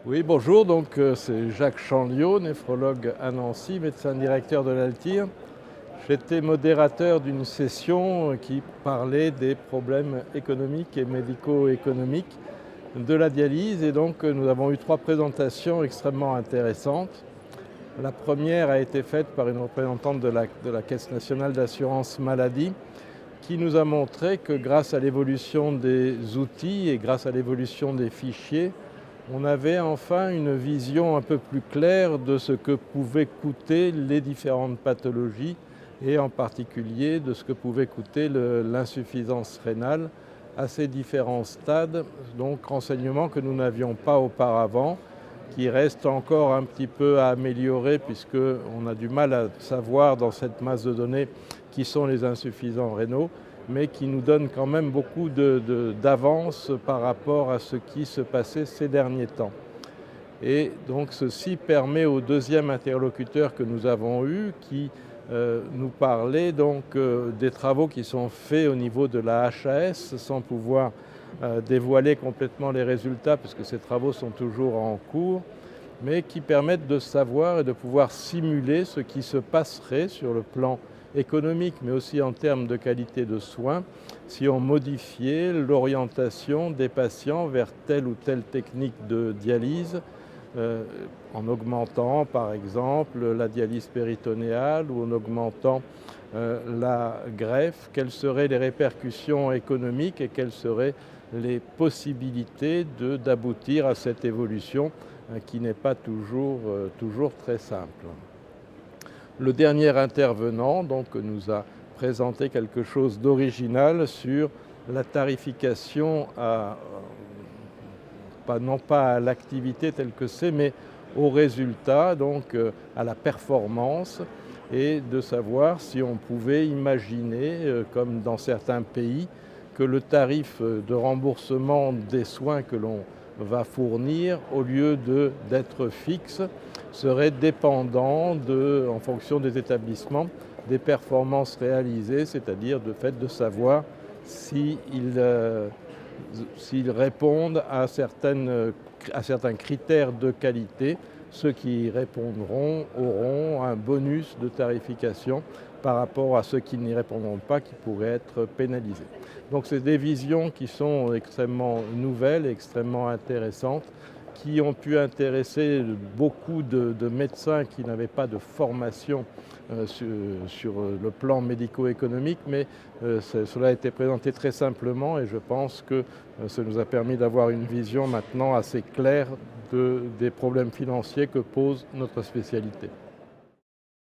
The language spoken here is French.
Oui, bonjour, c'est Jacques Chanliot, néphrologue à Nancy, médecin directeur de l'Altir. J'étais modérateur d'une session qui parlait des problèmes économiques et médico-économiques de la dialyse et nous avons eu trois présentations extrêmement intéressantes. La première a été faite par une représentante de la Caisse nationale d'assurance maladie qui nous a montré que grâce à l'évolution des outils et grâce à l'évolution des fichiers, on avait enfin une vision un peu plus claire de ce que pouvaient coûter les différentes pathologies et en particulier de ce que pouvait coûter l'insuffisance rénale à ces différents stades, donc renseignements que nous n'avions pas auparavant, qui restent encore un petit peu à améliorer puisqu'on a du mal à savoir dans cette masse de données qui sont les insuffisants rénaux, mais qui nous donne quand même beaucoup d'avance par rapport à ce qui se passait ces derniers temps. Et donc ceci permet au deuxième interlocuteur que nous avons eu, qui nous parlait des travaux qui sont faits au niveau de la HAS, sans pouvoir dévoiler complètement les résultats, puisque ces travaux sont toujours en cours, mais qui permettent de savoir et de pouvoir simuler ce qui se passerait sur le plan économique, mais aussi en termes de qualité de soins, si on modifiait l'orientation des patients vers telle ou telle technique de dialyse, en augmentant par exemple la dialyse péritonéale ou en augmentant la greffe. Quelles seraient les répercussions économiques et quelles seraient les possibilités d'aboutir à cette évolution qui n'est pas toujours très simple. Le dernier intervenant nous a présenté quelque chose d'original sur la tarification non pas à l'activité telle que c'est, mais au résultat, à la performance, et de savoir si on pouvait imaginer, comme dans certains pays, que le tarif de remboursement des soins que l'on va fournir, au lieu d'être fixe, serait dépendant en fonction des établissements, des performances réalisées, c'est-à-dire du fait de savoir s'ils répondent à certains critères de qualité. Ceux qui y répondront auront un bonus de tarification par rapport à ceux qui n'y répondront pas, qui pourraient être pénalisés. Donc c'est des visions qui sont extrêmement nouvelles, extrêmement intéressantes, qui ont pu intéresser beaucoup de médecins qui n'avaient pas de formation sur le plan médico-économique, mais cela a été présenté très simplement et je pense que ça nous a permis d'avoir une vision maintenant assez claire des problèmes financiers que pose notre spécialité.